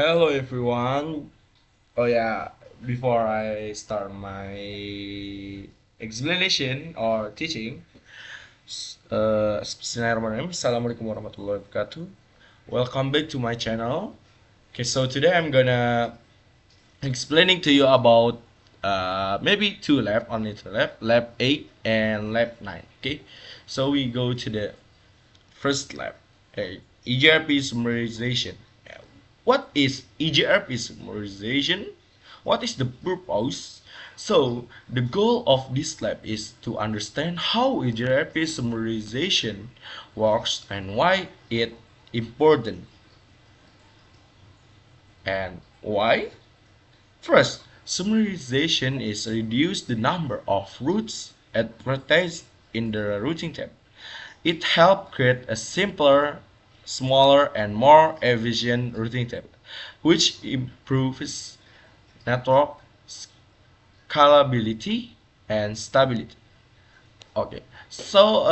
Hello everyone. Oh yeah, before I start my explanation or teaching, Bismillahirrahmanirrahim. Assalamualaikum warahmatullahi wabarakatuh. Welcome back to my channel. Okay, so today I'm gonna explaining to you about maybe two lab, only two lab 8 and lab 9. Okay, so we go to the first lab, EGRP summarization. What is EGRP summarization? What is the purpose? So, the goal of this lab is to understand how EGRP summarization works and why it important. And why? First, summarization is reduce the number of routes advertised in the routing table. It helps create a simpler, smaller, and more efficient routing table, which improves network scalability and stability. Okay, so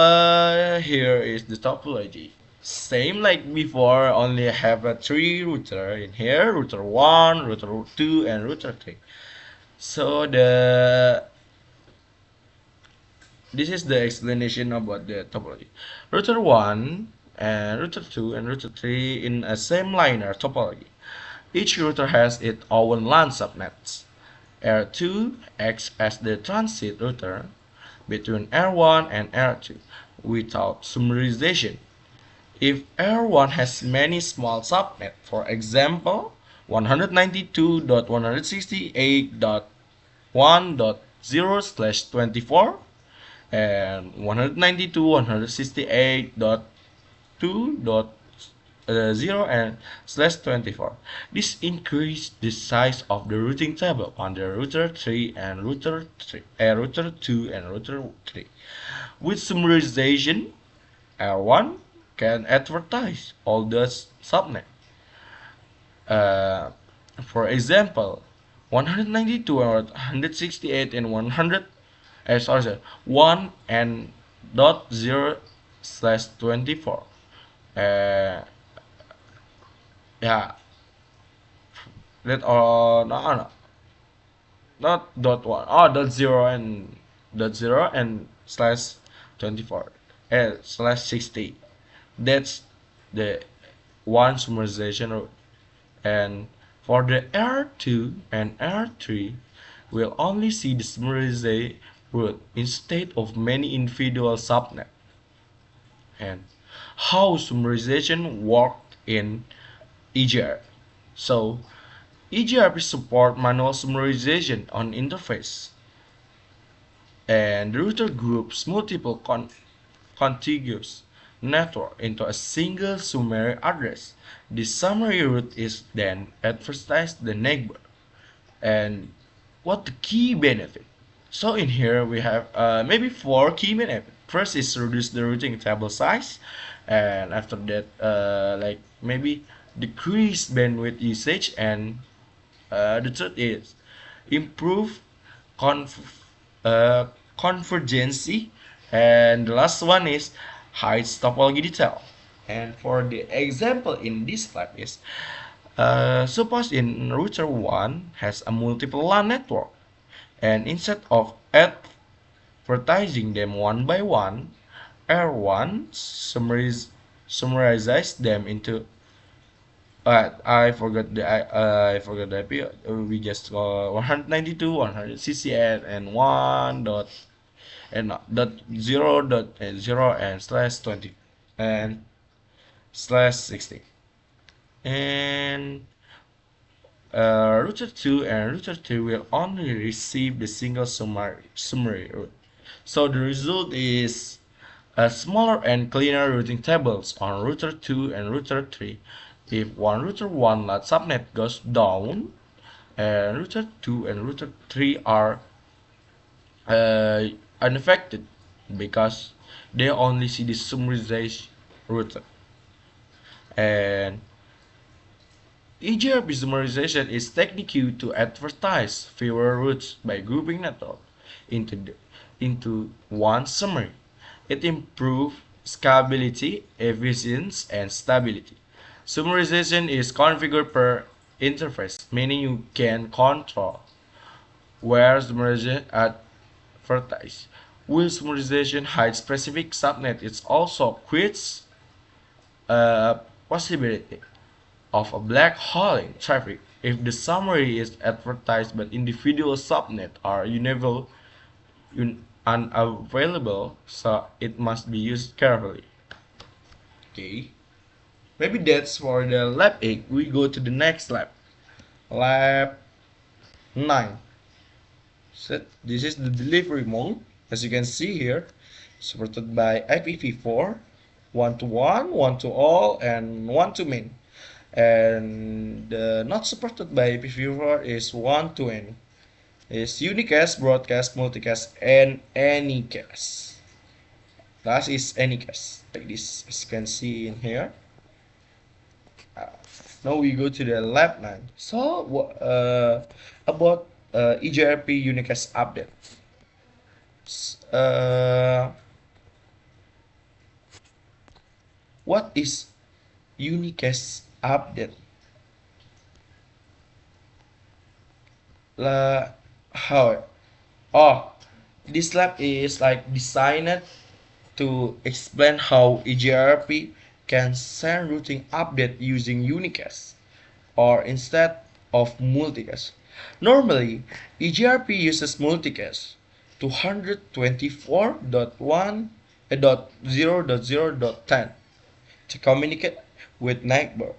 here is the topology. Same like before, only have a three router in here: router 1, router 2, and router 3. So this is the explanation about the topology. Router 1 and router 2 and router 3 in a same liner topology. Each router has its own LAN subnets. R2 acts as the transit router between R1 and R2 without summarization. If R1 has many small subnets, for example 192.168.1.0/24 and 192.168.2.0 and /24. This increase the size of the routing table on the router 3 and router 2 and router 3. With summarization, R1 can advertise all those subnets. Uh, for example, 192 or 168 and 100 sorry, 1 and dot 0/24. uh, yeah, that or no, not dot 1, dot 0 and dot 0 and /24 /60. That's the one summarization route. And for the R2 and R3, we'll only see the summarization route instead of many individual subnets. And how summarization worked in EGR. So EGRP support manual summarization on interface, and the router groups multiple contiguous network into a single summary address. The summary route is then advertised the neighbor. And what the key benefit? So in here we have maybe four key benefits. First is reduce the routing table size, and after that like maybe decrease bandwidth usage, and the third is improve conf- uh, convergency, and the last one is hide topology detail. And for the example in this lab is suppose in router 1 has a multiple LAN network, and instead of advertising them one by one, R1 summarizes them into I forgot the IP. We just 192, 168, and 1 dot and dot 0 dot and 0 and /20 and /60. And router 2 and router 3 will only receive the single summary route. So the result is a smaller and cleaner routing tables on router 2 and router 3. If one router 1 LAN subnet goes down, and router 2 and router 3 are uh, unaffected because they only see the summarization router. And EGRP summarization is technique to advertise fewer routes by grouping network into one summary. It improves scalability, efficiency, and stability. Summarization is configured per interface, meaning you can control where summarization advertised. Will summarization hide specific subnet? It also creates a possibility of a black hole in traffic. If the summary is advertised but individual subnet are unavailable, so it must be used carefully. Okay, maybe that's for the lab 8. We go to the next lab. Lab 9. So this is the delivery mode. As you can see here, supported by IPv4, one to one, one to all, and one to many. And not supported by IPv4 is one to any. Is unicast, broadcast, multicast, and anycast. Last is anycast, like this, as you can see in here. Now we go to the lab 9. So about EGRP unicast update. Uh, what is unicast update? How? Oh, this lab is like designed to explain how EGRP can send routing update using unicast or instead of multicast. Normally, EGRP uses multicast 224.1.0.0.10 to communicate with neighbor.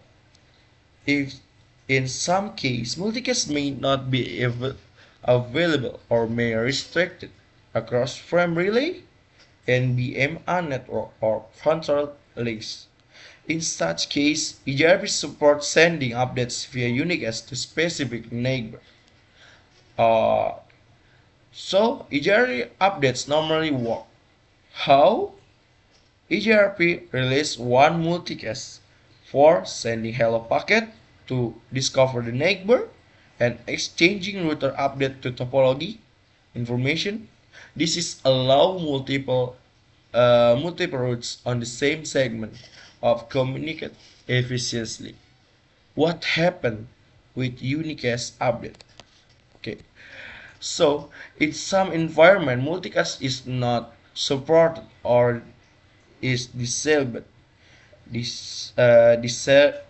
If in some case multicast may not be available or may restricted across frame relay, NBMA network or control links. In such case, EGRP supports sending updates via unicast to specific neighbor. Uh, so EGRP updates normally work. How? EGRP release one multicast for sending hello packet to discover the neighbor and exchanging router update to topology information. This is allow multiple routes on the same segment of communicate efficiently. What happened with unicast update? Okay, so in some environment, multicast is not supported or is disabled. Disable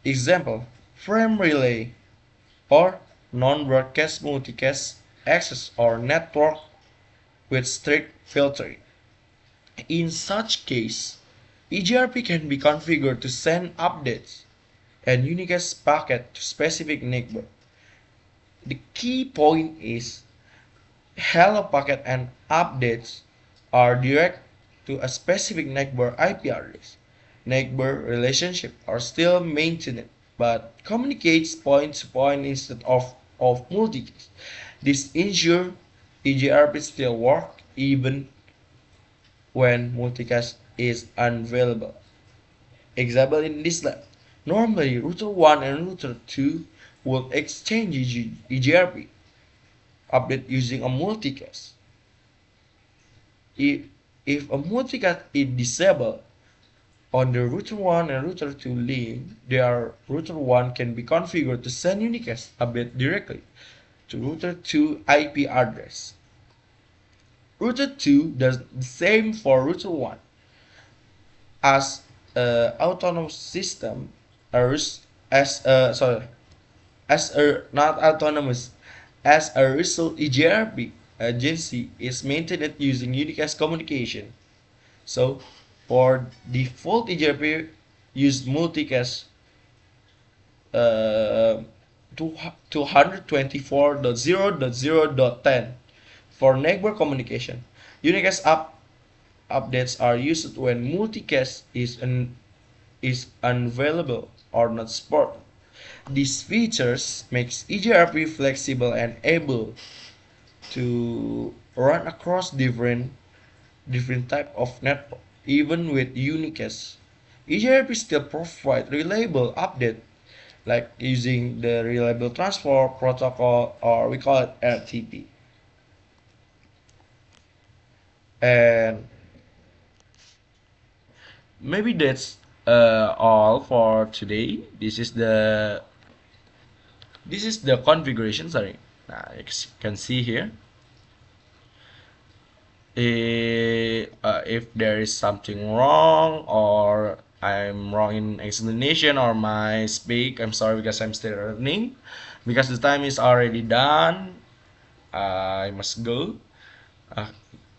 example frame relay or non-broadcast multicast access or network with strict filtering. In such case, EGRP can be configured to send updates and unicast packet to specific neighbor. The key point is hello packet and updates are direct to a specific neighbor IP address. Neighbor relationship are still maintained but communicates point to point instead of multicast. This ensures EGRP still work even when multicast is unavailable. Example in this lab. Normally, router 1 and router 2 will exchange EGRP update using a multicast. If a multicast is disabled on the router 1 and router 2 link, their router 1 can be configured to send unicast update directly to router 2 IP address. Router 2 does the same for router 1. As autonomous system, as not autonomous, as a result, EGRP agency is maintained using unicast communication. So, for default EGRP, use multicast 224.0.0.10 for neighbor communication. Unicast updates are used when multicast is unavailable or not supported. These features makes EGRP flexible and able to run across different type of network. Even with unicast, EGRP still provide reliable update like using the reliable transfer protocol, or we call it RTP. And maybe that's all for today. This is the configuration. Sorry. Now you can see here. If there is something wrong or I'm wrong in explanation or my speak, I'm sorry because I'm still learning. Because the time is already done, I must go.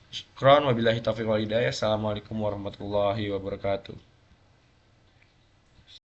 Syukron, wabillahi taufiq wal hidayah. Assalamualaikum warahmatullahi wabarakatuh.